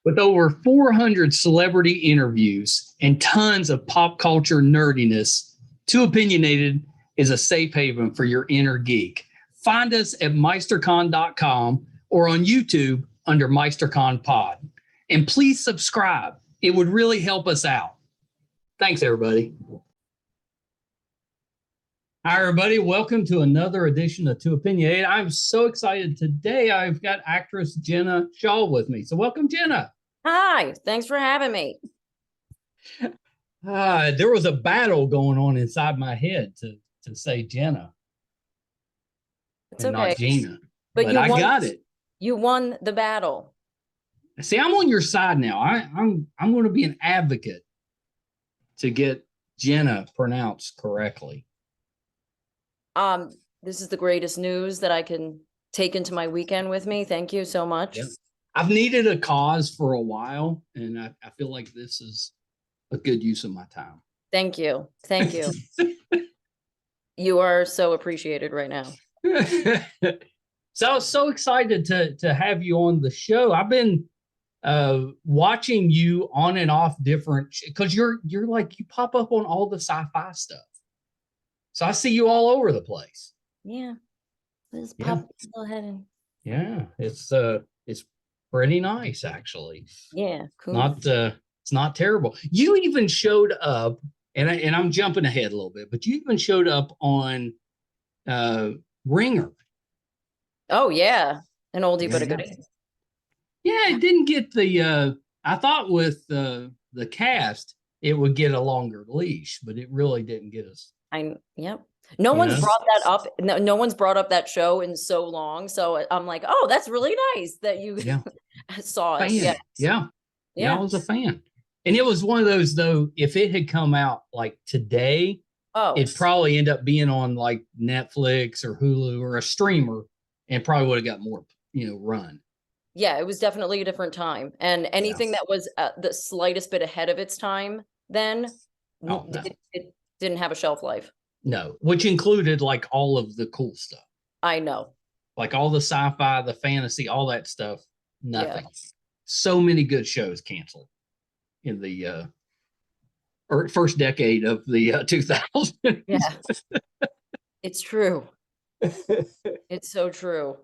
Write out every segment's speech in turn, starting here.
With over 400 celebrity interviews and tons of pop culture nerdiness, Too Opinionated is a safe haven for your inner geek. Find us at meistercon.com or on YouTube under MeisterCon Pod. And please subscribe. It would really help us out. Thanks, everybody. Hi, everybody. Welcome to another edition of Too Opinionated. I'm so excited. Today, I've got actress Gena Shaw with me. So welcome, Jenna. Hi. Thanks for having me. There was a battle going on inside my head to say Jenna. It's okay. Not Gena. But I got it. You won the battle. See, I'm on your side now. I'm going to be an advocate to get Jenna pronounced correctly. This is the greatest news that I can take into my weekend with me. Thank you so much. Yep. I've needed a cause for a while, and I feel like this is a good use of my time. Thank you. Thank you. You are so appreciated right now. So I was so excited to have you on the show. I've been watching you on and off different, because you're like, you pop up on all the sci-fi stuff. So I see you all over the place. Yeah. Let's pop still heading. Yeah, it's pretty nice, actually. Yeah, cool. It's not terrible. You even showed up, and I'm jumping ahead a little bit, but you even showed up on Ringer. Oh yeah, an oldie but a goodie. Yeah, it didn't get the. I thought with the cast it would get a longer leash, but it really didn't get us. Yep. No one's brought that up. No one's brought up that show in so long. So I'm like, oh, that's really nice that you saw it. Yes. Yeah, I was a fan. And it was one of those, though, if it had come out like today, it'd probably end up being on like Netflix or Hulu or a streamer, and probably would have got more, run. Yeah, it was definitely a different time. And anything that was the slightest bit ahead of its time then, it didn't have a shelf life. No, which included like all of the cool stuff. I know. Like all the sci-fi, the fantasy, all that stuff, nothing. Yeah. So many good shows canceled in the first decade of the 2000s. Yeah. It's true. It's so true.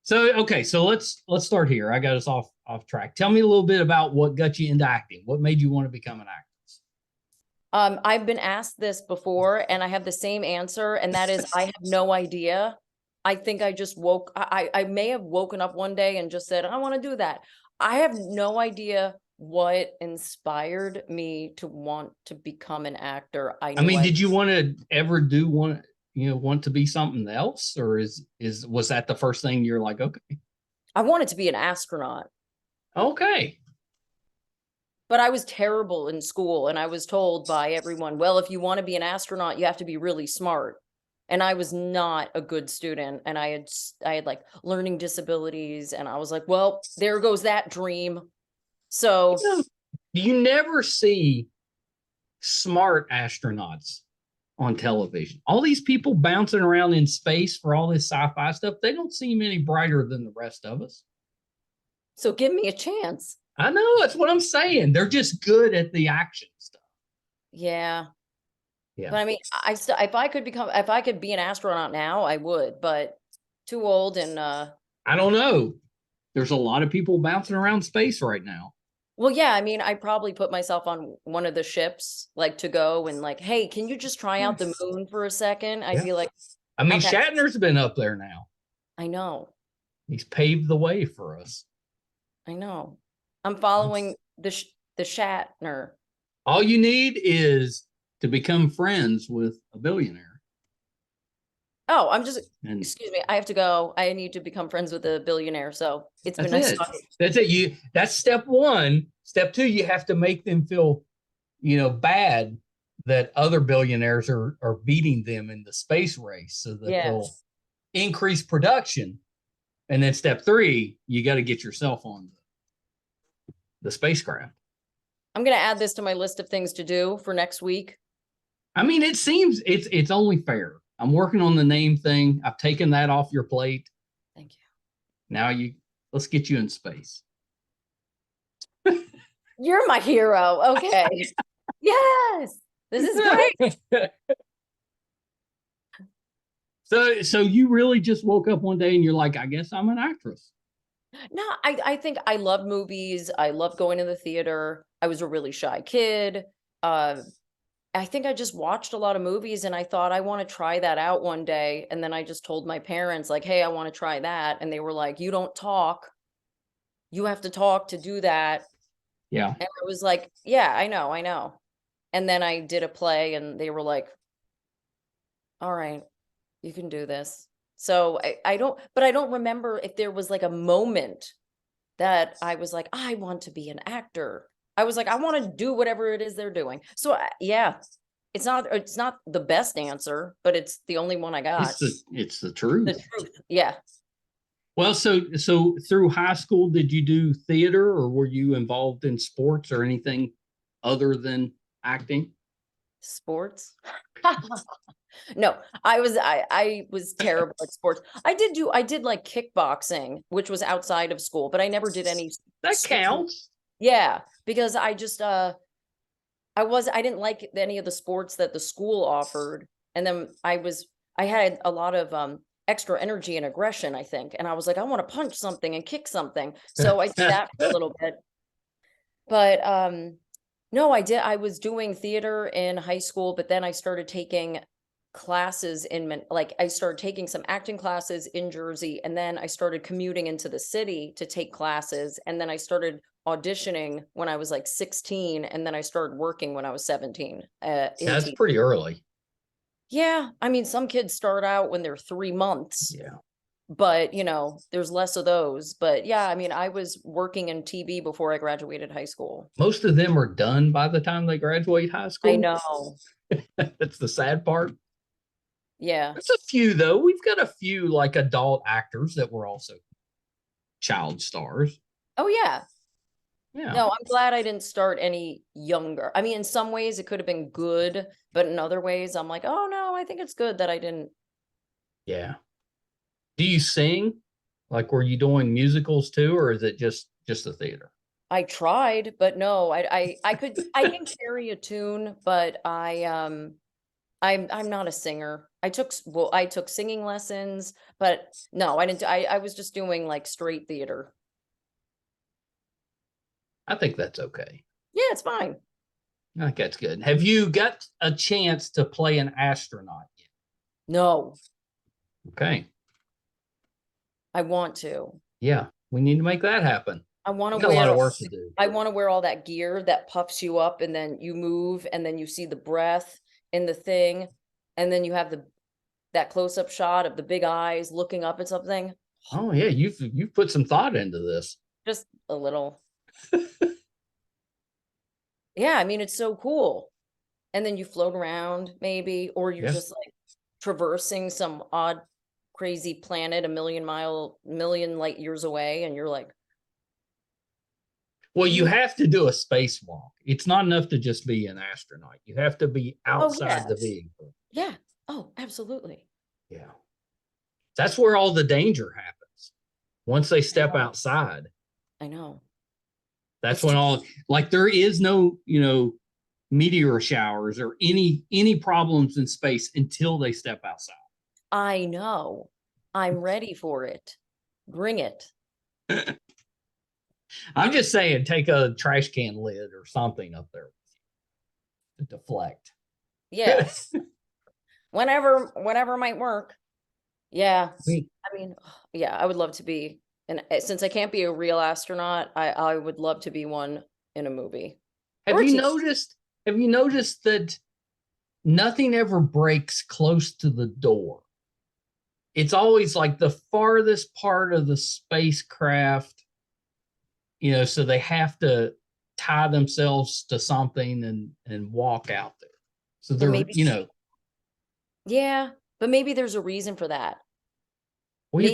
So, okay, so let's start here. I got us off track. Tell me a little bit about what got you into acting. What made you want to become an actress? I've been asked this before, and I have the same answer, and that is I have no idea. I think I just I may have woken up one day and just said, I want to do that. I have no idea what inspired me to want to become an actor. Did you want to ever want to be something else, or was that the first thing you're like, okay? I wanted to be an astronaut. Okay. But I was terrible in school, and I was told by everyone, well, if you want to be an astronaut, you have to be really smart. And I was not a good student, and I had like learning disabilities, and I was like, well, there goes that dream. So you never see smart astronauts on television. All these people bouncing around in space for all this sci-fi stuff, they don't seem any brighter than the rest of us. So give me a chance. I know, that's what I'm saying. They're just good at the action stuff. Yeah. But I mean, if I could be an astronaut now, I would, but too old and I don't know. There's a lot of people bouncing around space right now. Well, yeah, I mean, I probably put myself on one of the ships, like to go and like, hey, can you just try out the moon for a second? I'd be like, I mean, okay. Shatner's been up there now. I know. He's paved the way for us. I know. I'm following the Shatner. All you need is to become friends with a billionaire. Oh, excuse me. I have to go. I need to become friends with a billionaire. So it's been nice talking. That's it. That's step one. Step two, you have to make them feel, bad that other billionaires are beating them in the space race, so that they'll increase production. And then step three, you got to get yourself on the spacecraft. I'm going to add this to my list of things to do for next week. I mean, it seems it's only fair. I'm working on the name thing. I've taken that off your plate. Thank you. Now let's get you in space. You're my hero. Okay. Yes. This is great. So you really just woke up one day and you're like, I guess I'm an actress. No, I think I love movies. I love going to the theater. I was a really shy kid. Uh, I think I just watched a lot of movies and I thought I want to try that out one day. And then I just told my parents, like, hey, I want to try that. And they were like, you don't talk. You have to talk to do that. Yeah. And I was like, yeah, I know. And then I did a play and they were like, all right, you can do this. So I don't remember if there was like a moment that I was like, I want to be an actor. I was like, I want to do whatever it is they're doing. So yeah, it's not the best answer, but it's the only one I got. It's the truth. The truth. Yeah. Well, so through high school, did you do theater or were you involved in sports or anything other than acting? Sports. No, I was terrible at sports. I did like kickboxing, which was outside of school, but I never did any. That counts. Yeah, because I just I didn't like any of the sports that the school offered. And then I had a lot of extra energy and aggression, I think. And I was like, I want to punch something and kick something. So I did that for a little bit. But no, I was doing theater in high school, but then I started taking classes I started taking some acting classes in Jersey, and then I started commuting into the city to take classes, and then I started auditioning when I was like 16, and then I started working when I was 17. That's pretty early. Yeah, I mean, some kids start out when they're 3 months. Yeah. But, there's less of those. But yeah, I mean, I was working in TV before I graduated high school. Most of them are done by the time they graduate high school. I know. That's the sad part. Yeah. There's a few, though. We've got a few like adult actors that were also child stars. Oh, yeah. Yeah. No, I'm glad I didn't start any younger. I mean, in some ways it could have been good, but in other ways I'm like, oh no, I think it's good that I didn't. Yeah. Do you sing? Like, were you doing musicals too, or is it just the theater? I tried, but no, I can carry a tune, but I'm not a singer. I took singing lessons, but no, I didn't. I was just doing like straight theater. I think that's okay. Yeah, it's fine. I think that's good. Have you got a chance to play an astronaut yet? No. Okay. I want to. Yeah, we need to make that happen. I want to wear a lot of work to do. I want to wear all that gear that puffs you up, and then you move, and then you see the breath in the thing, and then you have that close-up shot of the big eyes looking up at something. Oh yeah, you've put some thought into this. Just a little. Yeah, I mean, it's so cool. And then you float around maybe, or you're just like traversing some odd, crazy planet a million light years away, and you're like, well, you have to do a spacewalk. It's not enough to just be an astronaut. You have to be outside the vehicle. Yeah. Oh, absolutely. Yeah. That's where all the danger happens. Once they step outside. I know. That's when there is no, meteor showers or any problems in space until they step outside. I know. I'm ready for it. Bring it. I'm just saying, take a trash can lid or something up there to deflect. Yes. whenever might work. Yeah. I mean, yeah, I would love to be. And since I can't be a real astronaut, I would love to be one in a movie. Have you noticed that nothing ever breaks close to the door? It's always like the farthest part of the spacecraft, so they have to tie themselves to something and walk out there. So they're, Yeah, but maybe there's a reason for that. Well,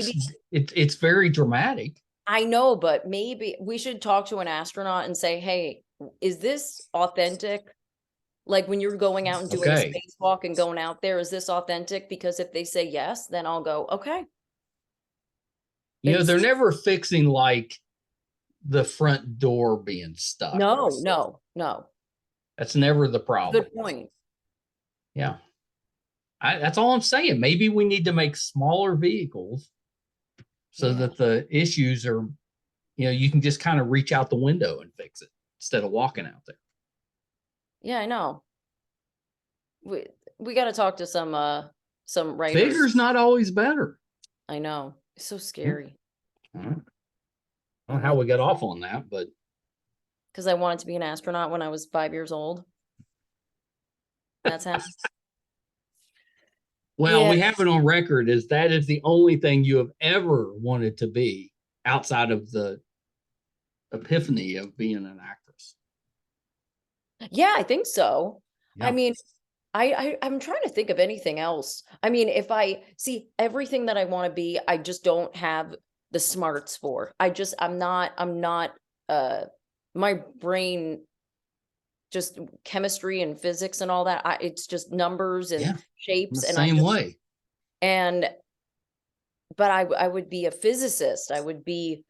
it's very dramatic. I know, but maybe we should talk to an astronaut and say, hey, is this authentic? Like when you're going out and doing a spacewalk and going out there, is this authentic? Because if they say yes, then I'll go, okay. They're never fixing like the front door being stuck. No. That's never the problem. Good point. Yeah. That's all I'm saying. Maybe we need to make smaller vehicles so that the issues are, you can just kind of reach out the window and fix it instead of walking out there. Yeah, I know. We got to talk to some writers. Bigger's not always better. I know. It's so scary. I don't know how we got off on that, but because I wanted to be an astronaut when I was 5 years old. That's how. Well, we have it on record as that is the only thing you have ever wanted to be outside of the epiphany of being an actress. Yeah, I think so. Yeah. I mean, I'm trying to think of anything else. I mean, if I see everything that I want to be, I just don't have the smarts for. I'm not my brain, just chemistry and physics and all that. It's just numbers and shapes. The same way. But I would be a physicist. I would be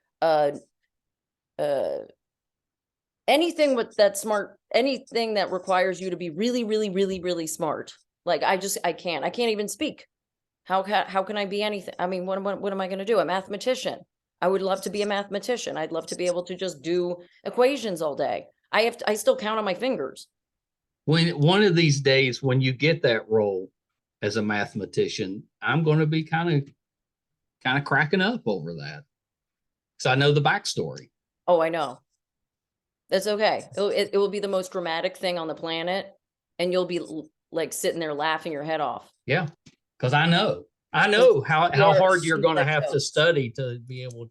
anything with that smart, anything that requires you to be really, really, really, really smart. Like I can't even speak. How can I be anything? I mean, what am I going to do? A mathematician. I would love to be a mathematician. I'd love to be able to just do equations all day. I still count on my fingers. When one of these days, when you get that role as a mathematician, I'm going to be kind of cracking up over that. So I know the backstory. Oh, I know. That's okay. It will be the most dramatic thing on the planet, and you'll be like sitting there laughing your head off. Yeah, because I know how hard you're going to have to study to be able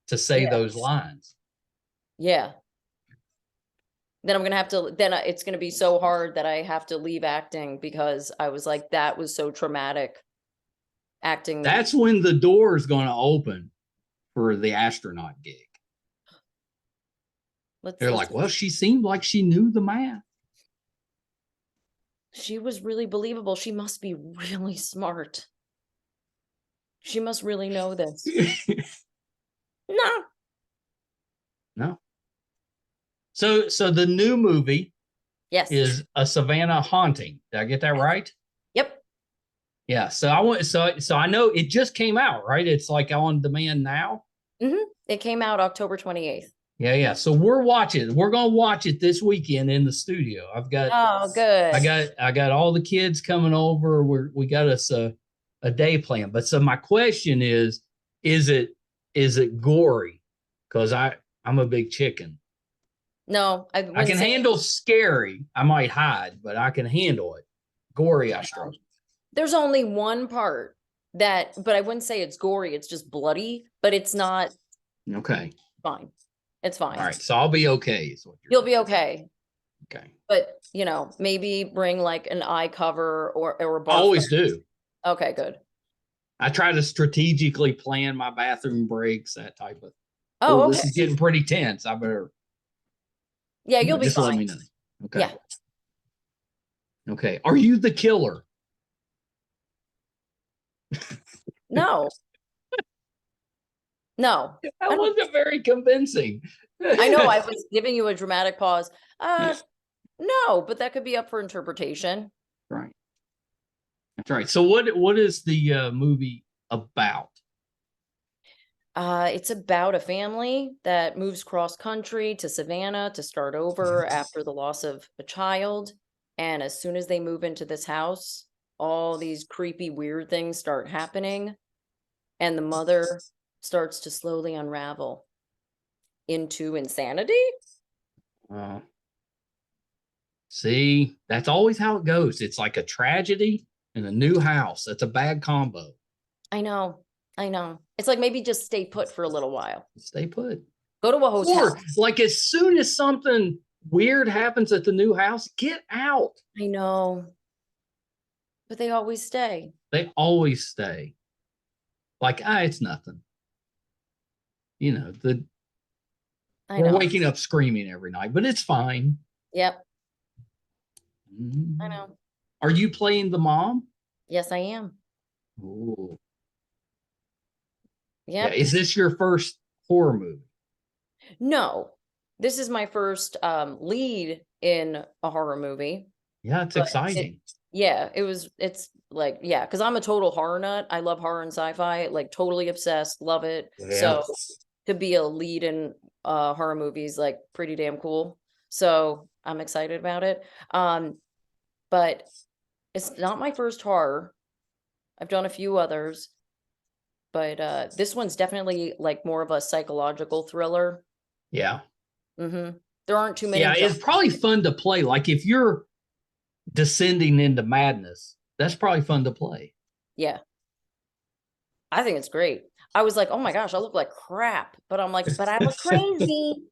to say those lines. Yeah. Then I'm going to have to, then it's going to be so hard that I have to leave acting because I was like, that was so traumatic. Acting. That's when the door is going to open for the astronaut gig. They're like, well, she seemed like she knew the math. She was really believable. She must be really smart. She must really know this. No. So the new movie is A Savannah Haunting. Did I get that right? Yep. Yeah. So I know it just came out, right? It's like on demand now. Mm-hmm. It came out October 28th. Yeah. So we're going to watch it this weekend in the studio. I've got, oh, good. I got all the kids coming over. We got us a day plan. But so my question is it gory? Because I'm a big chicken. No, I can handle scary. I might hide, but I can handle it. Gory, I struggle. There's only one part but I wouldn't say it's gory. It's just bloody, but it's not. Okay. Fine. It's fine. All right. So I'll be okay. You'll be okay. Okay. But, maybe bring like an eye cover or a bar. I always do. Okay, good. I try to strategically plan my bathroom breaks, that type of. Oh, okay. This is getting pretty tense. I better. Yeah, you'll be just fine. Let me know. Okay. Yeah. Okay. Are you the killer? No. No. That wasn't very convincing. I know I was giving you a dramatic pause. No, but that could be up for interpretation. Right. That's right. So what is the movie about? It's about a family that moves cross country to Savannah to start over after the loss of a child. And as soon as they move into this house, all these creepy, weird things start happening. And the mother starts to slowly unravel into insanity. See, that's always how it goes. It's like a tragedy and a new house. That's a bad combo. I know. It's like maybe just stay put for a little while. Stay put. Go to a hotel. Or like as soon as something weird happens at the new house, get out. I know. But they always stay. They always stay. Like, it's nothing. We're waking up screaming every night, but it's fine. Yep. Mm-hmm. I know. Are you playing the mom? Yes, I am. Ooh. Yep. Yeah. Is this your first horror movie? No, this is my first lead in a horror movie. Yeah, it's exciting. Yeah, it's like, yeah, because I'm a total horror nut. I love horror and sci-fi, like totally obsessed, love it. Yeah. So to be a lead in horror movies, like pretty damn cool. So I'm excited about it. But it's not my first horror. I've done a few others, but this one's definitely like more of a psychological thriller. Yeah. There aren't too many Yeah, it's probably fun to play. Like if you're descending into madness, that's probably fun to play. Yeah. I think it's great. I was like, "Oh my gosh, I look like crap," but I'm like, "But I look crazy."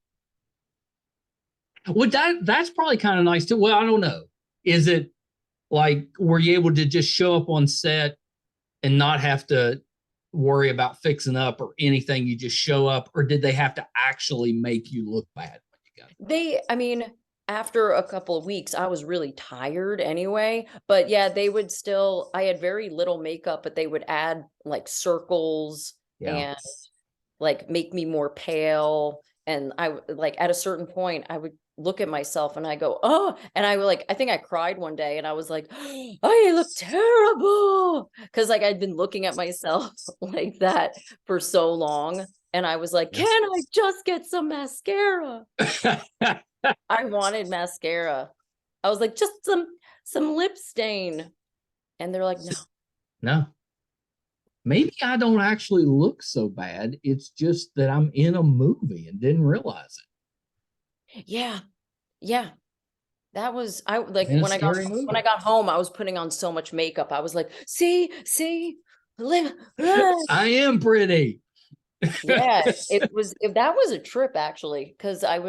Well, that's probably kind of nice too. Well, I don't know. Is it like were you able to just show up on set and not have to worry about fixing up or anything? You just show up, or did they have to actually make you look bad when you got? I mean, after a couple of weeks, I was really tired anyway, but yeah, they would still I had very little makeup, but they would add like circles Yeah. and like make me more pale. And like at a certain point, I would look at myself and I go, "Oh," and I would like, I think I cried one day and I was like, "I look terrible." Cause like I'd been looking at myself like that for so long. And I was like, Yeah. "Can I just get some mascara?" I wanted mascara. I was like, "Just some lip stain." And they're like, "No." No. Maybe I don't actually look so bad. It's just that I'm in a movie and didn't realize it. Yeah. Yeah. That was I like In a when scary movie. I got home, I was putting on so much makeup. I was like, see, live. Ah." I am pretty. Yeah, that was a trip actually, because I,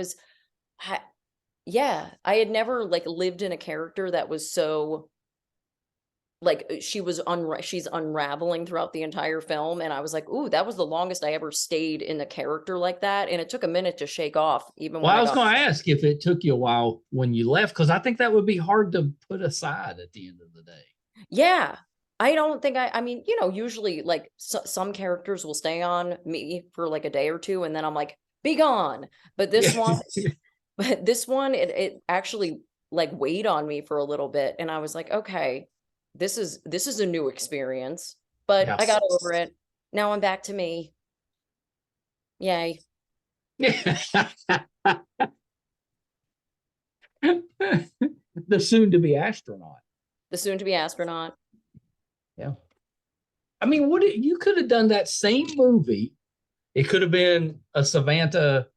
yeah, I had never like lived in a character that was so like she's unraveling throughout the entire film, and I was like, "Ooh, that was the longest I ever stayed in a character like that," and it took a minute to shake off even Well, when I I was got going to ask if it took you a while when you left, because I think that would be hard to put aside at the end of the day. Yeah. I don't think I mean, usually like some characters will stay on me for like a day or two and then I'm like, "Be gone." But this Yeah. one but this one it actually like weighed on me for a little bit and I was like, "Okay, this is a new experience." But Yeah. I got over it. Now I'm back to me. Yay. The soon to be astronaut. The soon to be astronaut. Yeah. I mean, you could have done that same movie. It could have been a Savannah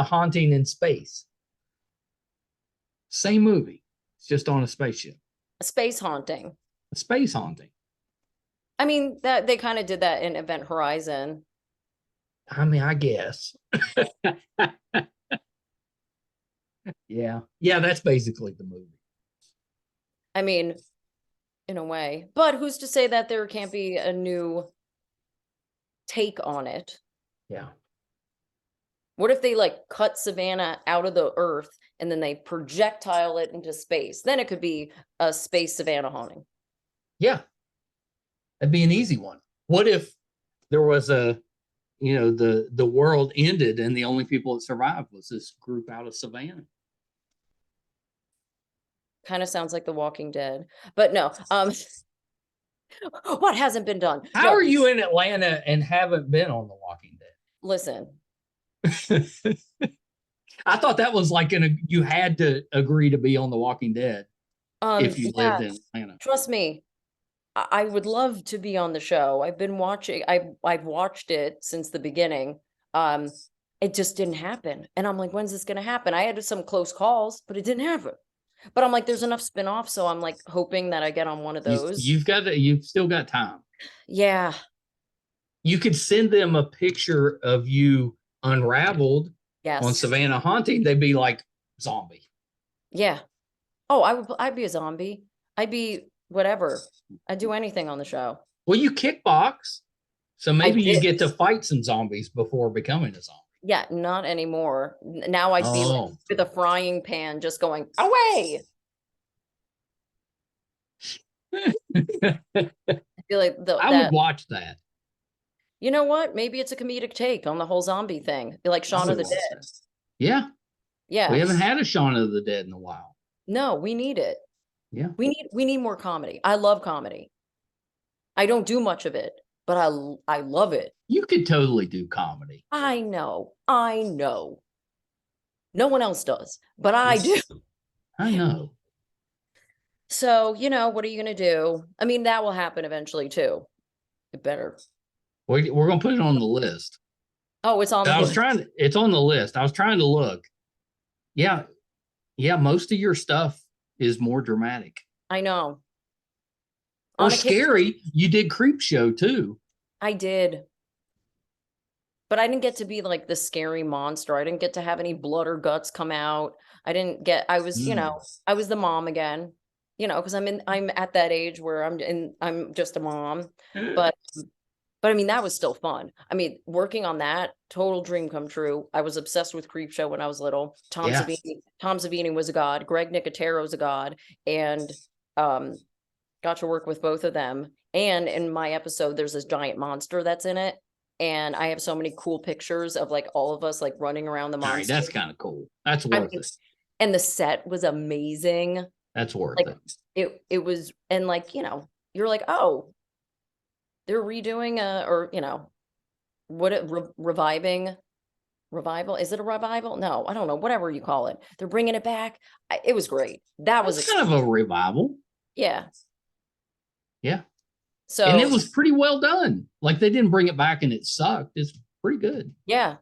Haunting in space. Same movie. It's just on a spaceship. A space haunting. A space haunting. I mean, that they kind of did that in Event Horizon. I mean, I guess. Yeah. Yeah, that's basically the movie. I mean, in a way. But who's to say that there can't be a new take on it? Yeah. What if they like cut Savannah out of the earth and then they projectile it into space? Then it could be a space Savannah haunting. Yeah. That'd be an easy one. What if there was the world ended and the only people that survived was this group out of Savannah? Kind of sounds like The Walking Dead. But no, what hasn't been done? How are you in Atlanta and haven't been on The Walking Dead? Listen. I thought that was like you had to agree to be on The Walking Dead if you lived in Atlanta. Trust me. I would love to be on the show. I've been watching I've watched it since the beginning. It just didn't happen. And I'm like, when's this gonna happen? I had some close calls, but it didn't happen. But I'm like, there's enough spinoffs, so I'm like hoping that I get on one of those. You've still got time. Yeah. You could send them a picture of you unraveled on Yes. Savannah Haunting. They'd be like zombie. Yeah. Oh, I'd be a zombie. I'd be whatever. I'd do anything on the show. Well, you kickbox, so maybe you get to fight some zombies before becoming a zombie. Yeah, not anymore. Now I'd be like with a frying pan just going away. I feel like I would watch that. You know what? Maybe it's a comedic take on the whole zombie thing, like Shaun of the Dead. Yeah. Yeah. We haven't had a Shaun of the Dead in a while. No, we need it. Yeah. We need more comedy. I love comedy. I don't do much of it, but I love it. You could totally do comedy. I know. No one else does, but I do. I know. So, what are you going to do? I mean, that will happen eventually too. It better. We're going to put it on the list. Oh, it's on the list. It's on the list. I was trying to look. Yeah. Yeah. Most of your stuff is more dramatic. I know. Or scary. You did Creepshow too. I did. But I didn't get to be like the scary monster. I didn't get to have any blood or guts come out. I was, I was the mom again, because I'm at that age where I'm just a mom. But I mean, that was still fun. I mean, working on that, total dream come true. I was obsessed with Creepshow when I was little. Tom Savini was a god. Greg Nicotero is a god. And got to work with both of them. And in my episode, there's this giant monster that's in it. And I have so many cool pictures of like all of us like running around the monster. Right, that's kind of cool. That's worth it. And the set was amazing. That's worth it. It was, and like, you're like, oh, they're redoing revival. Is it a revival? No, I don't know. Whatever you call it. They're bringing it back. It was great. That was kind of a revival. Yeah. Yeah. So, and it was pretty well done. Like they didn't bring it back and it sucked. It's pretty good. Yeah.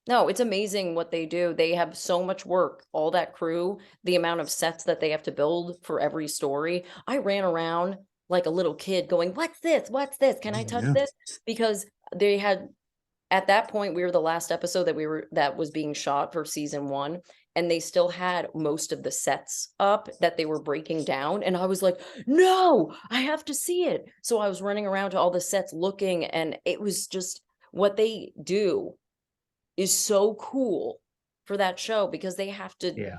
No, it's amazing what they do. They have so much work, all that crew, the amount of sets that they have to build for every story. I ran around like a little kid going, what's this? What's this? Can I touch this? Because they had, at that point, we were the last episode that was being shot for season 1. And they still had most of the sets up that they were breaking down. And I was like, no, I have to see it. So I was running around to all the sets looking, and it was just what they do is so cool for that show, because they have to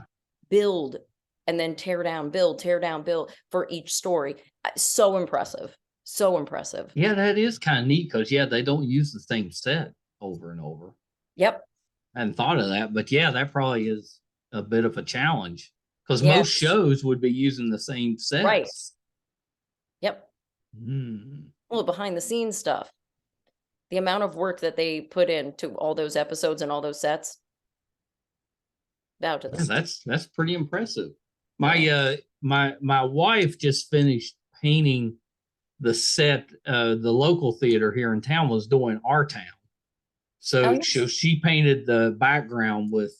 build and then tear down, build for each story. So impressive. So impressive. Yeah, that is kind of neat because, they don't use the same set over and over. Yep. I hadn't thought of that, but that probably is a bit of a challenge because most shows would be using the same sets. Right. Yep. Well, behind the scenes stuff. The amount of work that they put into all those episodes and all those sets. That's pretty impressive. My wife just finished painting the set. The local theater here in town was doing Our Town. So she painted the background with,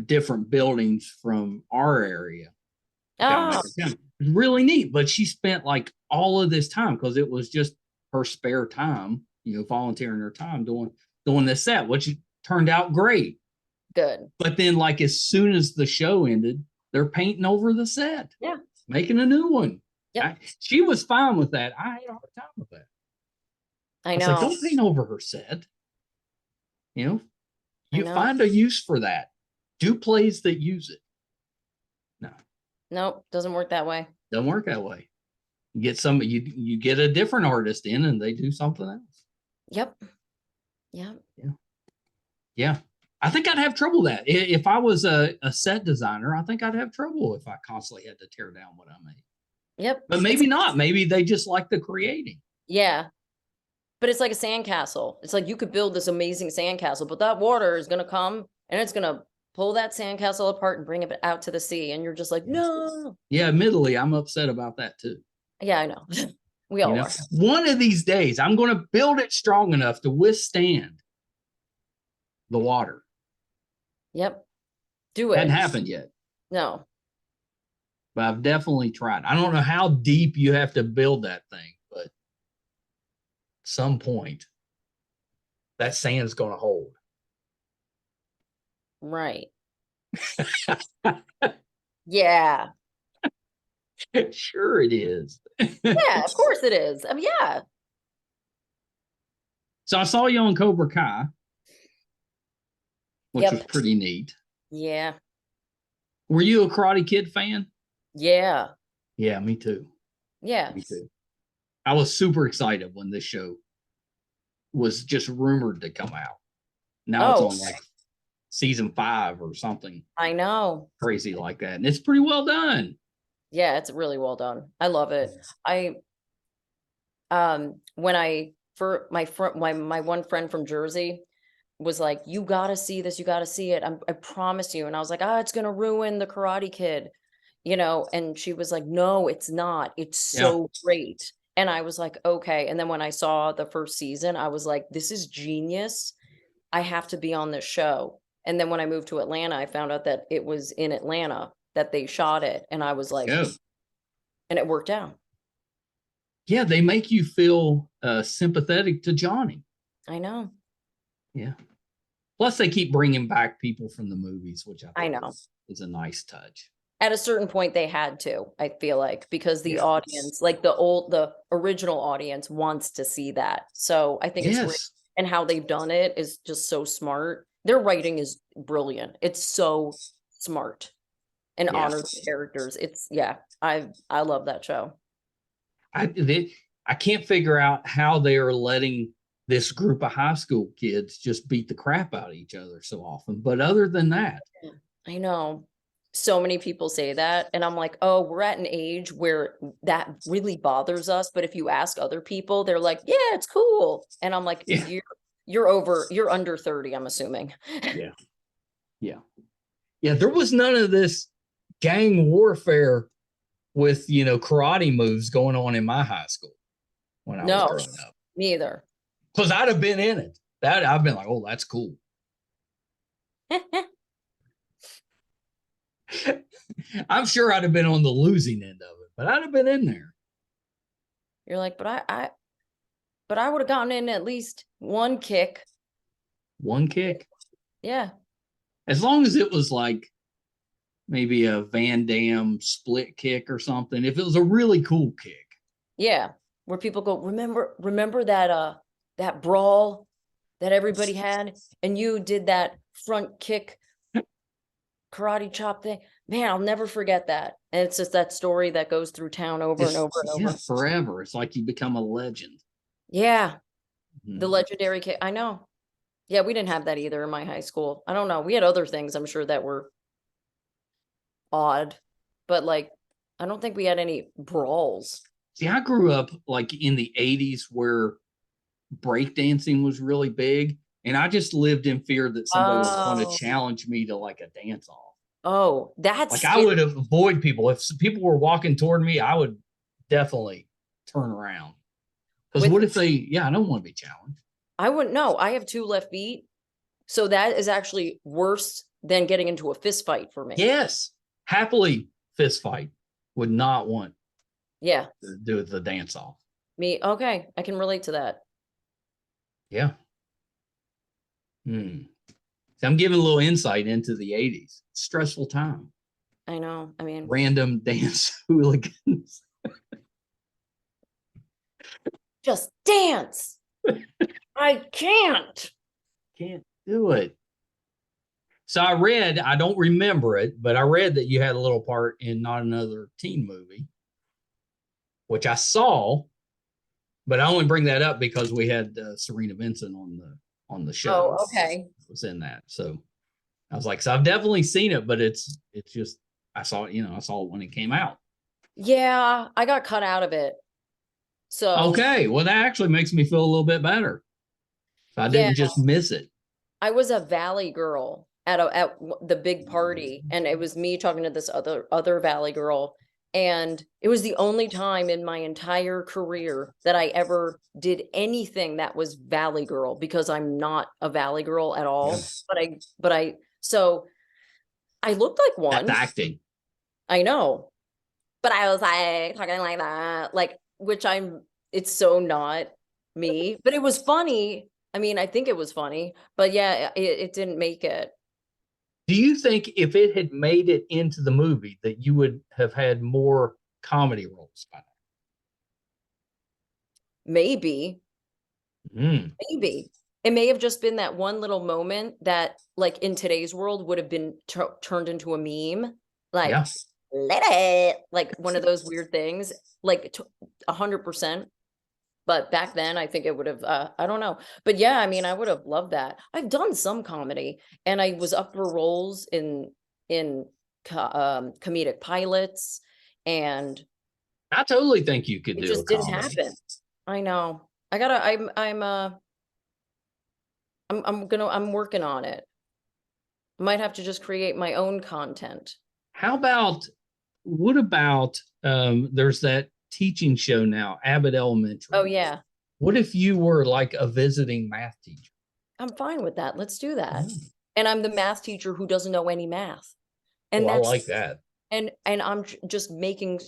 different buildings from our area. Oh. Really neat. But she spent like all of this time because it was just her spare time, volunteering her time doing this set, which turned out great. Good. But then like as soon as the show ended, they're painting over the set. Yeah. Making a new one. Yep. She was fine with that. I had a hard time with that. I know. Like, don't paint over her set. You find a use for that. Do plays that use it. No, doesn't work that way. Doesn't work that way. You get you get a different artist in and they do something else. Yep. Yeah. Yeah. I think I'd have trouble with that. If I was a set designer, I think I'd have trouble if I constantly had to tear down what I made. Yep. But maybe not. Maybe they just like the creating. Yeah. But it's like a sandcastle. It's like you could build this amazing sandcastle, but that water is going to come and it's going to pull that sandcastle apart and bring it out to the sea. And you're just like, no. Yeah, admittedly, I'm upset about that too. Yeah, I know. We all are. One of these days, I'm going to build it strong enough to withstand the water. Yep. Do it. Hadn't happened yet. No. But I've definitely tried. I don't know how deep you have to build that thing, but at some point, that sand's going to hold. Right. Yeah. Sure it is. Yeah, of course it is. Yeah. So I saw you on Cobra Kai, which was pretty neat. Yeah. Were you a Karate Kid fan? Yeah. Yeah, me too. Yeah. Me too. I was super excited when this show was just rumored to come out. Now it's Oh, on like season 5 or something I know. crazy like that. And it's pretty well done. Yeah, it's really well done. I love it. When I for my one friend from Jersey was like, you gotta see this, you gotta see it. I promise you. And I was like, it's gonna ruin the Karate Kid, and she was like, no, it's not. It's Yeah. so great. And I was like, okay. And then when I saw the first season, I was like, this is genius. I have to be on this show. And then when I moved to Atlanta, I found out that it was in Atlanta that they shot it. And I was like, Yeah. and it worked out. Yeah, they make you feel sympathetic to Johnny. I know. Yeah. Plus, they keep bringing back people from the movies, which I know is a nice touch. At a certain point, they had to, I feel like, because the audience, like the original audience wants to see that. So I think it's great. And how they've done it is just so smart. Their writing is brilliant. It's so smart and honors the characters. I love that show. I can't figure out how they are letting this group of high school kids just beat the crap out of each other so often. But other than that, I know so many people say that. And I'm like, oh, we're at an age where that really bothers us. But if you ask other people, they're like, yeah, it's cool. And I'm like, you're under 30, I'm assuming. Yeah. There was none of this gang warfare with, karate moves going on in my high school when I was growing up. Neither. Because I'd have been in it. I've been like, oh, that's cool. I'm sure I'd have been on the losing end of it, but I'd have been in there. You're like, but I would have gotten in at least one kick. One kick? Yeah. As long as it was like maybe a Van Damme split kick or something. If it was a really cool kick. Yeah. Where people go, remember that brawl that everybody had, and you did that front kick karate chop thing. Man, I'll never forget that. And it's just that story that goes through town over and over and over. Forever. It's like you become a legend. Yeah. The legendary kick. I know. Yeah, we didn't have that either in my high school. I don't know. We had other things, I'm sure, that were odd, but like, I don't think we had any brawls. See, I grew up like in the 80s where breakdancing was really big. And I just lived in fear that somebody was going to challenge me to like a dance off. Oh, that's like scary. I would avoid people. If people were walking toward me, I would definitely turn around. Because what if I don't want to be challenged. I wouldn't know. I have 2 left feet. So that is actually worse than getting into a fist fight for me. Yes. Happily fist fight. Would not want to do the dance off. Me. Okay. I can relate to that. Yeah. So I'm giving a little insight into the 80s. Stressful time. I know. I mean, random dance hooligans. Just dance. I can't do it. So I don't remember it, but I read that you had a little part in Not Another Teen Movie, which I saw, but I only bring that up because we had Serena Vincent on the show. Oh, okay. Was in that. So I was like, so I've definitely seen it, but it's just, I saw it when it came out. Yeah, I got cut out of it. So okay, well that actually makes me feel a little bit better. So I didn't just miss it. I was a Valley girl at the big party, and it was me talking to this other Valley girl, and it was the only time in my entire career that I ever did anything that was Valley girl, because I'm not a Valley girl at all. Yeah. So I looked like one. That's acting. I know, but I was like talking like that, like, it's so not me, but it was funny. I mean, I think it was funny, but yeah, it didn't make it. Do you think if it had made it into the movie that you would have had more comedy roles by now? Maybe. Maybe. It may have just been that one little moment that, like, in today's world would have been turned into a meme. Like, let it, like one of those weird things, like 100%. But back then, I think it would have, I don't know. But yeah, I mean, I would have loved that. I've done some comedy, and I was up for roles in comedic pilots, and I totally think you could it do a just didn't comedy. happen. I know. I gotta, I'm working on it. Might have to just create my own content. How about, what about, there's that teaching show now, Abbott Elementary. Oh yeah. What if you were like a visiting math teacher? I'm fine with that. Let's do that. And I'm the math teacher who doesn't know any math. And I that's like that. And I'm just making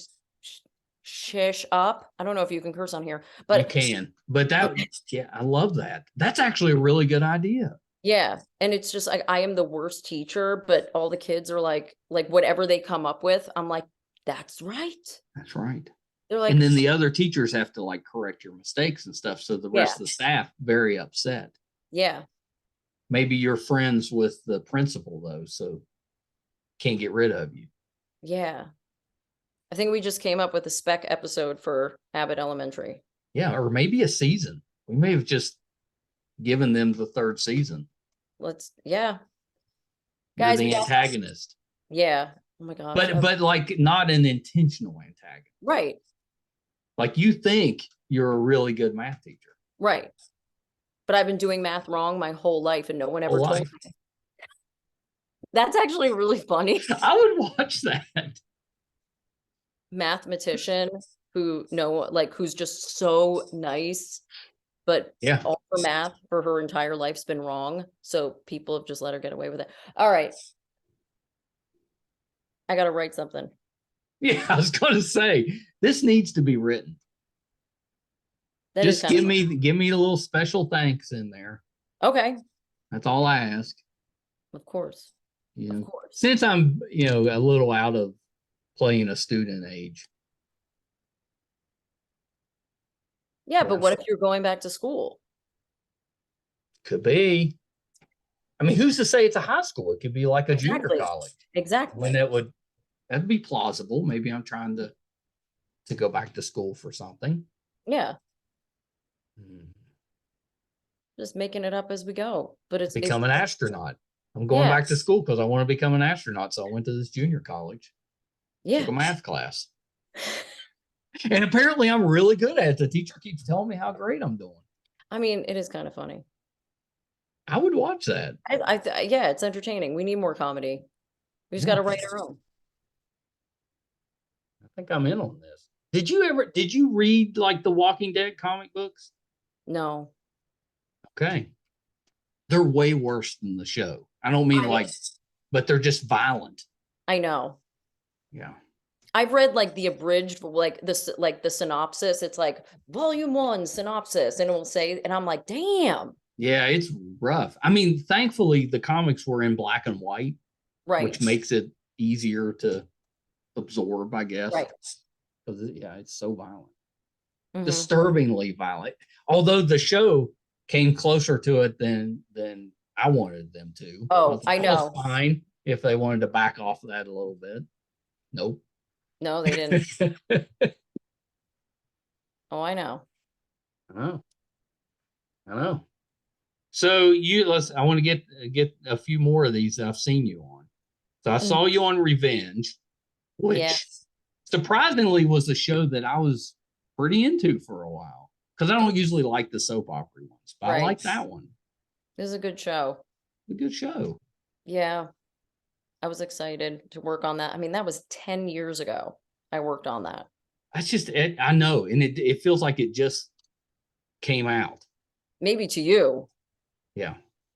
shish up. I don't know if you can curse on here, but you can. But that, yeah, I love that. That's actually a really good idea. Yeah. And it's just like, I am the worst teacher, but all the kids are like whatever they come up with, I'm like, that's right. That's right. They're like, and then the other teachers have to like correct your mistakes and stuff. So the rest of the staff very upset. Yeah. Maybe you're friends with the principal though, so can't get rid of you. Yeah. I think we just came up with a spec episode for Abbott Elementary. Yeah, or maybe a season. We may have just given them the third season. Yeah. Guys, you're the antagonist. Yeah. Oh my gosh. But like not an intentional antagonist. Right. Like you think you're a really good math teacher. Right. But I've been doing math wrong my whole life and no one ever told me. That's actually really funny. I would watch that. Mathematician who's just so nice, but all her math for her entire life's been wrong. So people have just let her get away with it. All right. I got to write something. Yeah, I was going to say, this needs to be written. That just give me a little special thanks in there. Okay. That's all I ask. Of course. Of course. Since I'm, a little out of playing a student age. Yeah, but what if you're going back to school? Could be. I mean, who's to say it's a high school? It could be like a junior college. Exactly. And that'd be plausible. Maybe I'm trying to go back to school for something. Yeah. Just making it up as we go. But it's become an astronaut. I'm going back to school because I want to become an astronaut. So I went to this junior college. Yeah. Took a math class. And apparently I'm really good at it. The teacher keeps telling me how great I'm doing. I mean, it is kind of funny. I would watch that. Yeah, it's entertaining. We need more comedy. We just got to write our own. I think I'm in on this. Did you read like the Walking Dead comic books? No. Okay. They're way worse than the show. I don't mean but they're just violent. I know. Yeah. I've read like the abridged, the synopsis. It's like volume 1 synopsis, and it will say, and I'm like, damn. Yeah, it's rough. I mean, thankfully the comics were in black and white, right? Which makes it easier to absorb, I guess. Right. Because it's so violent, disturbingly violent. Although the show came closer to it than I wanted them to. Oh, I know. Fine if they wanted to back off of that a little bit. Nope. No, they didn't. Oh, I know. I know. So I want to get a few more of these that I've seen you on. So I saw you on Revenge, which surprisingly was a show that I was pretty into for a while. Because I don't usually like the soap opera ones, but I like that one. It was a good show. A good show. Yeah. I was excited to work on that. I mean, that was 10 years ago. I worked on that. That's just it. I know. And it feels like it just came out. Maybe to you. Yeah.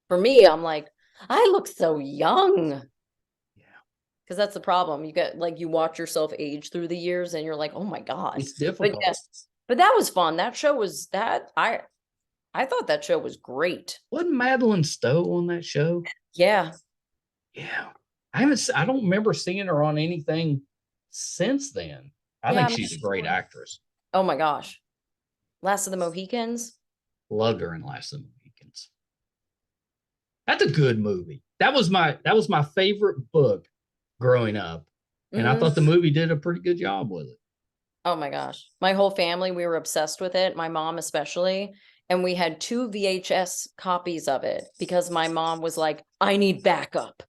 For me, I'm like, I look so young. Yeah. Because that's the problem. You get you watch yourself age through the years and you're like, oh my God. It's difficult. But that was fun. That show was I thought that show was great. Wasn't Madeline Stowe on that show? Yeah. Yeah. I don't remember seeing her on anything since then. I think she's a great actress. Oh my gosh. Last of the Mohicans. Loved her in Last of the Mohicans. That's a good movie. That was my favorite book growing up. And I thought the movie did a pretty good job with it. Oh my gosh. My whole family, we were obsessed with it, my mom especially. And we had 2 VHS copies of it because my mom was like, I need backup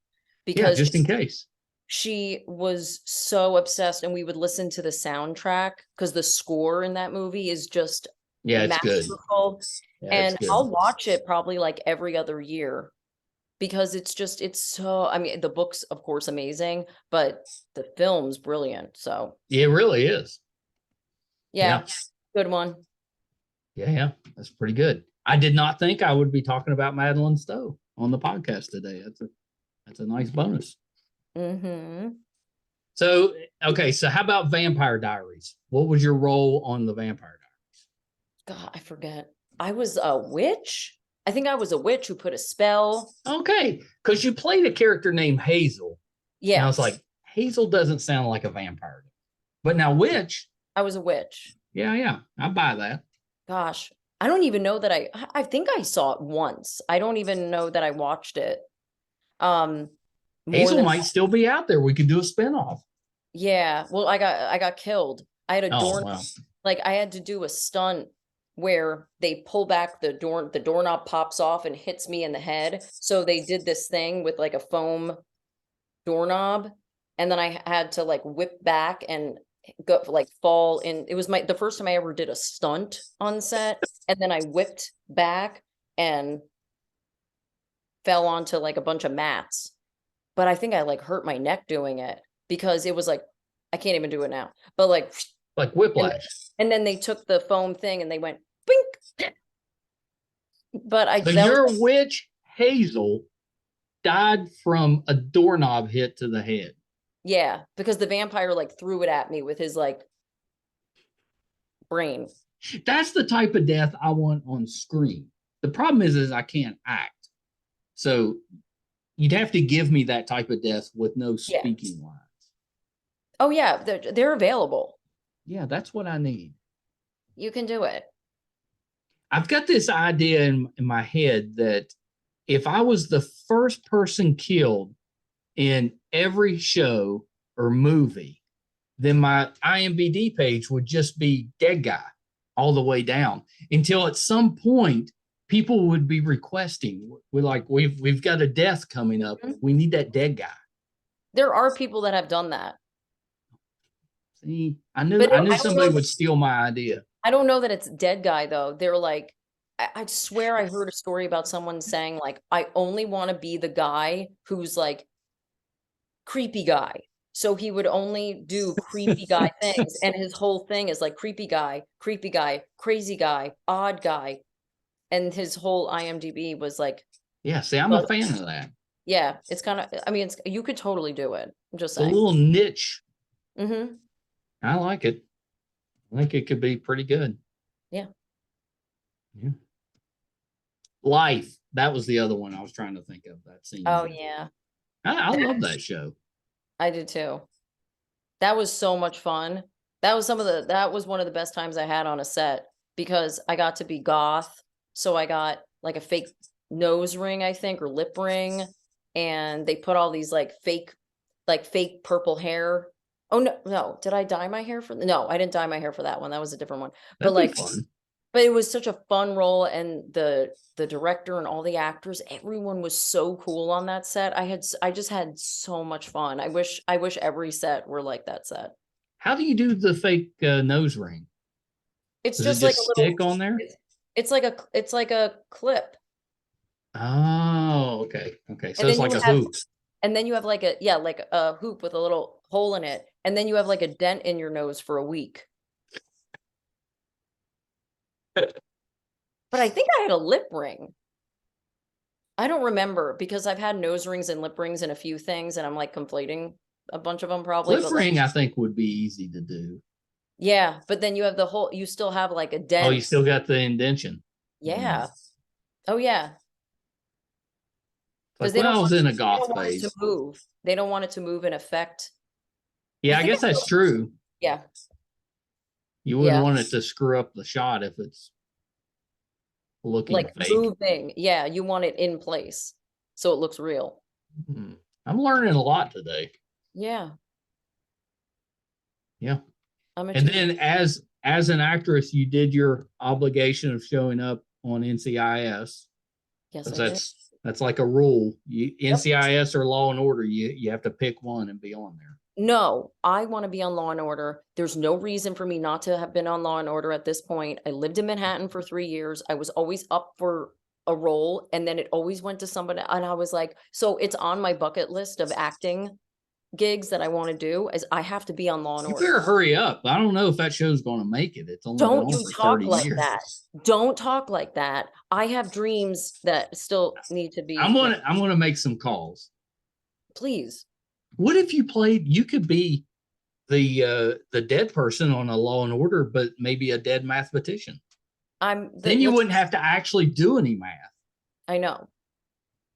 Yeah, because just in case. she was so obsessed, and we would listen to the soundtrack because the score in that movie is just Yeah, it's good. masterful. Yeah, it's And good. I'll watch it probably like every other year because it's so, I mean, the book's of course amazing, but the film's brilliant. So It really is. yeah, good one. Yeah, that's pretty good. I did not think I would be talking about Madeline Stowe on the podcast today. That's a nice bonus. Mm-hmm. So, okay, so how about Vampire Diaries? What was your role on the Vampire Diaries? God, I forget. I was a witch. I think I was a witch who put a spell. Okay, because you played a character named Hazel. Yeah. And I was like, Hazel doesn't sound like a vampire. But now witch. I was a witch. Yeah, I buy that. Gosh, I don't even know that I think I saw it once. I don't even know that I watched it. More Hazel than might still be out there. We could do a spinoff. Yeah. Well, I got killed. I had a Oh, wow. like I had to do a stunt where they pull back the doorknob pops off and hits me in the head. So they did this thing with like a foam doorknob, and then I had to like whip back and go like fall in. It was the first time I ever did a stunt on set, and then I whipped back and fell onto like a bunch of mats. But I think I like hurt my neck doing it because it was like, I can't even do it now, but like whiplash. And then they took the foam thing and they went bink. But so your witch Hazel died from a doorknob hit to the head. Yeah, because the vampire like threw it at me with his like brain. That's the type of death I want on screen. The problem is I can't act. So you'd have to give me that type of death with no speaking lines. Oh yeah, they're available. Yeah, that's what I need. You can do it. I've got this idea in my head that if I was the first person killed in every show or movie, then my IMDb page would just be dead guy all the way down until at some point people would be requesting, we've got a death coming up. We need that dead guy. There are people that have done that. See, I knew somebody would steal my idea. I don't know that it's dead guy though. They're like, I swear I heard a story about someone saying like, I only want to be the guy who's like creepy guy. So he would only do creepy guy things. And his whole thing is like creepy guy, crazy guy, odd guy. And his whole IMDb was like, yeah, see, I'm a fan of that. Yeah, it's kind of, I mean, you could totally do it. I'm just saying. A little niche. Mm-hmm. I like it. I think it could be pretty good. Yeah. Life. That was the other one I was trying to think of. That scene. Oh yeah. I love that show. I did too. That was so much fun. That was one of the best times I had on a set because I got to be goth. So I got like a fake nose ring, I think, or lip ring. And they put all these like fake purple hair. Oh no. Did I dye my hair no, I didn't dye my hair for that one. That was a different one. That'd be fun. But it was such a fun role, and the director and all the actors, everyone was so cool on that set. I just had so much fun. I wish every set were like that set. How do you do the fake nose ring? It's just like a little stick on there. It's like a clip. Oh, okay. So it's like a hoop. And then you have like a hoop with a little hole in it, and then you have like a dent in your nose for a week. But I think I had a lip ring. I don't remember because I've had nose rings and lip rings and a few things, and I'm like conflating a bunch of them probably. Lip ring, I think, would be easy to do. Yeah, but then you have you still have like a dent. Oh, you still got the indention. Yeah. Oh yeah. Because when I was in a goth phase. They don't want it to move and affect. Yeah, I guess that's true. Yeah. You wouldn't want it to screw up the shot if it's looking like fake. Moving. Yeah, you want it in place so it looks real. I'm learning a lot today. Yeah. Yeah. And then as an actress, you did your obligation of showing up on NCIS. Yes, I did. That's like a rule. NCIS or Law and Order, you have to pick one and be on there. No, I want to be on Law and Order. There's no reason for me not to have been on Law and Order at this point. I lived in Manhattan for 3 years. I was always up for a role, and then it always went to somebody, and I was like, so it's on my bucket list of acting gigs that I want to do, is I have to be on Law and You Order. better hurry up. I don't know if that show's going to make it. It's only Don't been you on for talk 30 like years. that. Don't talk like that. I have dreams that still need to be. I'm gonna make some calls. Please. What if you could be the dead person on a Law and Order, but maybe a dead mathematician. Then you wouldn't have to actually do any math. I know.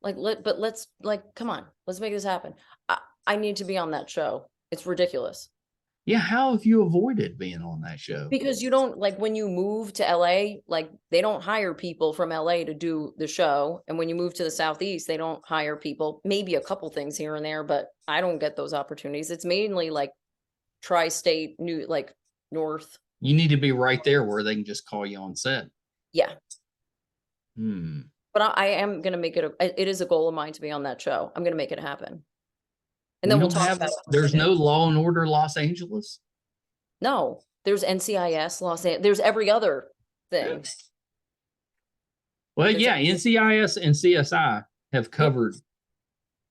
Let's come on, let's make this happen. I need to be on that show. It's ridiculous. Yeah, how have you avoided being on that show? Because you don't, like, when you move to LA, like, they don't hire people from LA to do the show. And when you move to the Southeast, they don't hire people, maybe a couple things here and there, but I don't get those opportunities. It's mainly like tri-state, north. You need to be right there where they can just call you on set. Yeah. But I am going to make it, it is a goal of mine to be on that show. I'm going to make it happen. And then we'll talk about it. There's no Law and Order Los Angeles? No, there's NCIS Los Angeles. There's every other thing. Well, yeah, NCIS and CSI have covered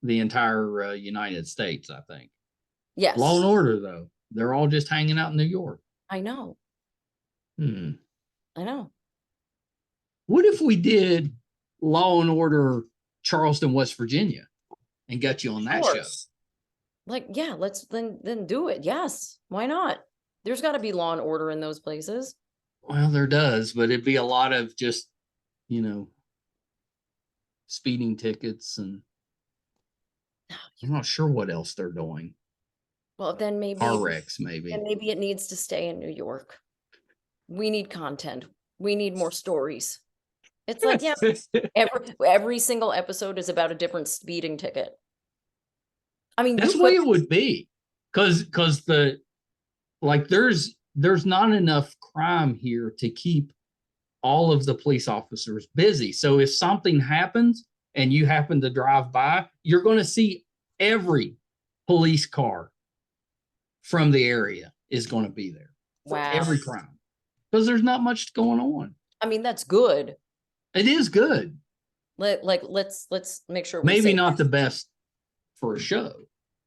the entire United States, I think. Yes. Law and Order, though, they're all just hanging out in New York. I know. I know. What if we did Law and Order Charleston, West Virginia, and got you on that show? Yeah, let's then do it. Yes. Why not? There's got to be Law and Order in those places. Well, there does, but it'd be a lot of just, speeding tickets, and I'm not sure what else they're doing. Well, then maybe car wrecks, maybe. And maybe it needs to stay in New York. We need content. We need more stories. It's like, yeah, every single episode is about a different speeding ticket. I mean, that's the way it would be, because there's not enough crime here to keep all of the police officers busy. So if something happens and you happen to drive by, you're going to see every police car from the area is going to be there. Wow. Every crime, because there's not much going on. I mean, that's good. It is good. Let's make sure. Maybe not the best for a show.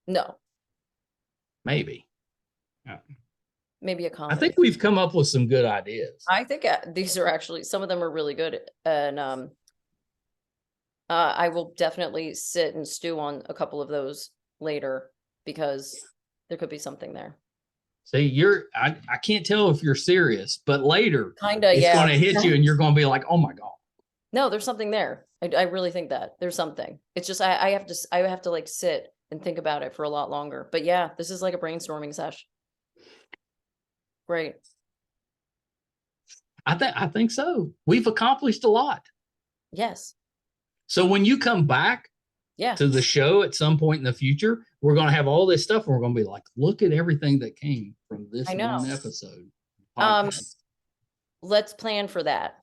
No. Maybe. Maybe a comedy. I think we've come up with some good ideas. I think these are actually, some of them are really good. And I will definitely sit and stew on a couple of those later, because there could be something there. See, I can't tell if you're serious, but later it's going to hit you and you're going to be like, oh my God. No, there's something there. I really think that there's something. It's just, I have to like sit and think about it for a lot longer. But yeah, this is like a brainstorming session. Great. I think so. We've accomplished a lot. Yes. So when you come back to the show at some point in the future, we're going to have all this stuff, and we're going to be like, look at everything that came from this one episode. Let's plan for that.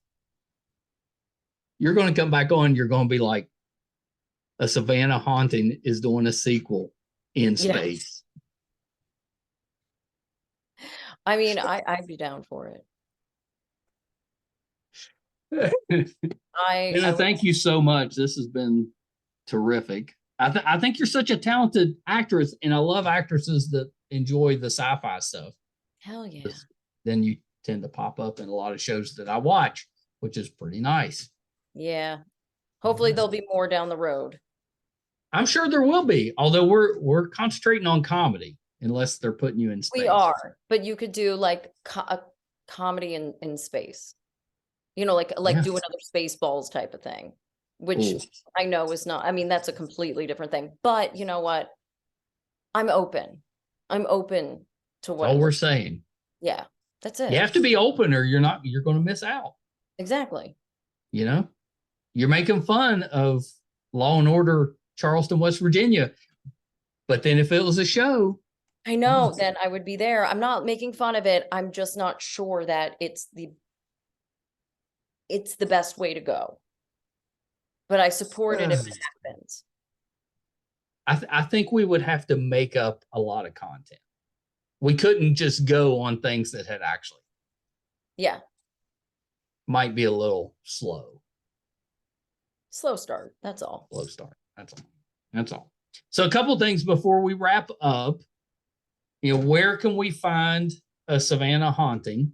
You're going to come back on, you're going to be like, A Savannah Haunting is doing a sequel in space. I mean, I'd be down for it. Thank you so much. This has been terrific. I think you're such a talented actress, and I love actresses that enjoy the sci-fi stuff. Hell yeah. Then you tend to pop up in a lot of shows that I watch, which is pretty nice. Yeah. Hopefully there'll be more down the road. I'm sure there will be, although we're concentrating on comedy, unless they're putting you in space. We are, but you could do like a comedy in space. Do another Spaceballs type of thing, which I know is not, I mean, that's a completely different thing. But you know what? I'm open to what all we're saying. Yeah, that's it. You have to be open, or you're going to miss out. Exactly. You're making fun of Law and Order Charleston, West Virginia, but then if it was a show, I know, then I would be there. I'm not making fun of it. I'm just not sure that it's the best way to go. But I support it if it happens. I think we would have to make up a lot of content. We couldn't just go on things that had actually. Yeah. Might be a little slow. Slow start. That's all. Slow start. That's all. So a couple things before we wrap up. Where can we find A Savannah Haunting?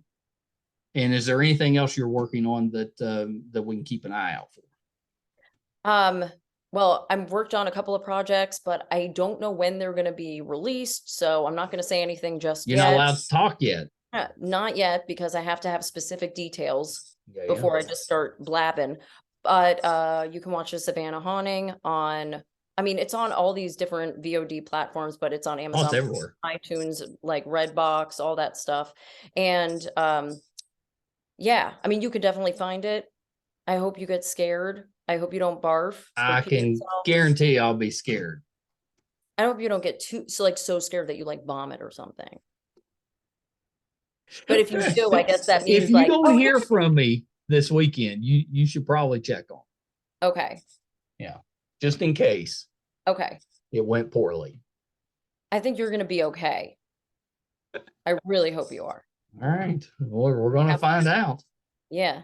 And is there anything else you're working on that we can keep an eye out for? Well, I've worked on a couple of projects, but I don't know when they're going to be released. So I'm not going to say anything just You're yet. not allowed to talk yet. Not yet, because I have to have specific details before I just start blabbing. But you can watch The Savannah Haunting on, it's on all these different VOD platforms, but it's on Amazon, everywhere. iTunes, like Redbox, all that stuff. And yeah, you could definitely find it. I hope you get scared. I hope you don't barf. I can guarantee I'll be scared. I hope you don't get so scared that you vomit or something. But if you do, I guess that means if you don't hear from me this weekend, you should probably check on. Okay. Yeah. Just in case. Okay. It went poorly. I think you're going to be okay. I really hope you are. All right. Well, we're going to find out. Yeah.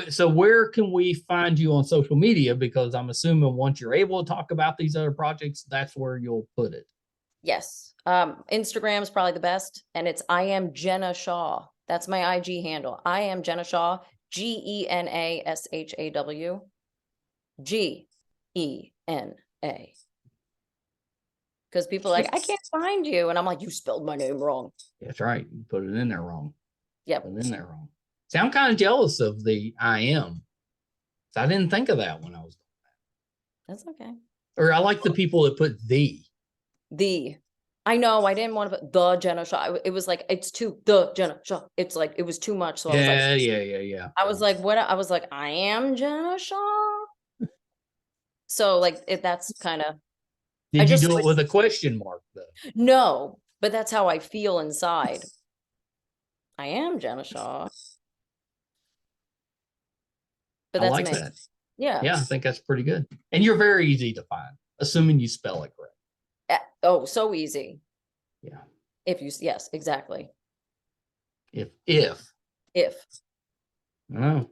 So where can we find you on social media? Because I'm assuming once you're able to talk about these other projects, that's where you'll put it. Yes. Instagram is probably the best. And it's I am Gena Shaw. That's my IG handle. I am Gena Shaw. GENASHAW. GENA. Because people are like, I can't find you. And I'm like, you spelled my name wrong. That's right. You put it in there wrong. Yep. Put it in there wrong. See, I'm kind of jealous of the I am. I didn't think of that when I was doing that. That's okay. Or I like the people that put the. I know. I didn't want to put the Gena Shaw. It was like, it's too, the Gena Shaw. It's like, it was too much. So I was like, yeah. I was like, what? I was like, I am Gena Shaw. So that's kind of. Did you do it with a question mark though? No, but that's how I feel inside. I am Gena Shaw. But that's I like amazing. that. Yeah. Yeah, I think that's pretty good. And you're very easy to find, assuming you spell it correct. Oh, so easy. Yeah. Yes, exactly. If. I know.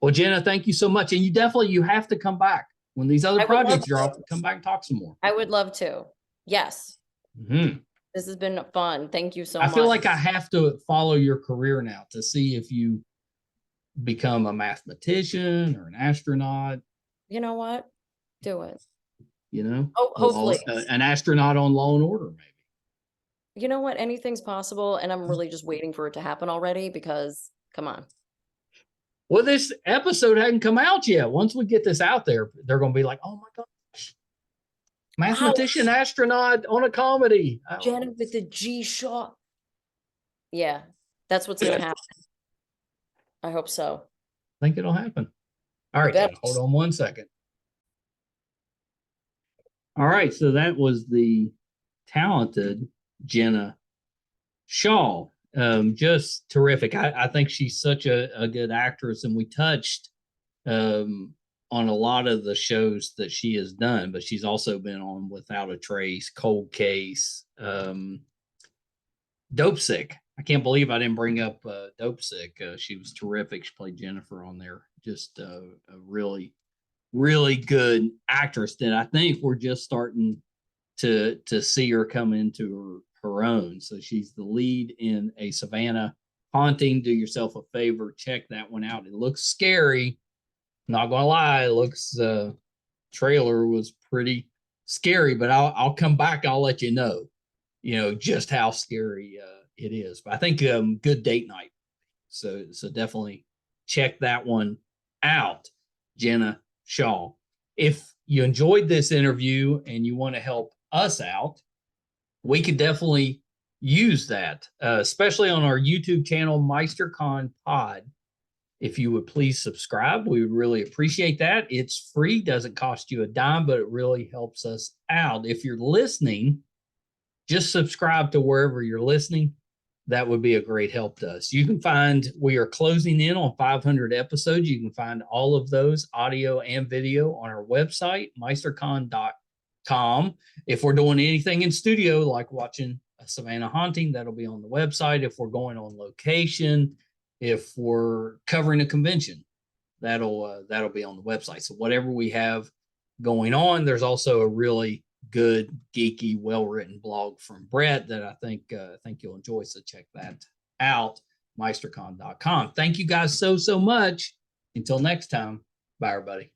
Well, Jenna, thank you so much. And you have to come back when these other projects drop. Come back and talk some more. I would love to. Yes. Mm-hmm. This has been fun. Thank you so much. I feel like I have to follow your career now to see if you become a mathematician or an astronaut. You know what? Do it. Hopefully an astronaut on Law and Order, maybe. You know what? Anything's possible, and I'm really just waiting for it to happen already because, come on. Well, this episode hadn't come out yet. Once we get this out there, they're going to be like, "Oh my gosh, mathematician, astronaut on a comedy." Jenna with the G Shaw. Yeah, that's what's going to happen. I hope so. I think it'll happen. All right, Jenna, hold on one second. All right, so that was the talented Gena Shaw. Just terrific. I think she's such a good actress, and we touched on a lot of the shows that she has done, but she's also been on Without a Trace, Cold Case, Dopesick. I can't believe I didn't bring up Dopesick. She was terrific. She played Jennifer on there. Just a really, really good actress that I think we're just starting to see her come into her own. So she's the lead in A Savannah Haunting. Do yourself a favor, check that one out. It looks scary. Not gonna lie, it looks trailer was pretty scary, but I'll come back. I'll let you know just how scary it is. But I think good date night. So definitely check that one out, Gena Shaw. If you enjoyed this interview and you want to help us out, we could definitely use that, especially on our YouTube channel, MeisterCon Pod. If you would please subscribe, we would really appreciate that. It's free, doesn't cost you a dime, but it really helps us out. If you're listening just subscribe to wherever you're listening. That would be a great help to us. You can find, we are closing in on 500 episodes. You can find all of those audio and video on our website, meistercon.com. If we're doing anything in studio, like watching A Savannah Haunting, that'll be on the website. If we're going on location, if we're covering a convention, that'll be on the website. So whatever we have going on, there's also a really good, geeky, well-written blog from Brett that I think you'll enjoy. So check that out, meistercon.com. Thank you guys so much. Until next time, bye everybody.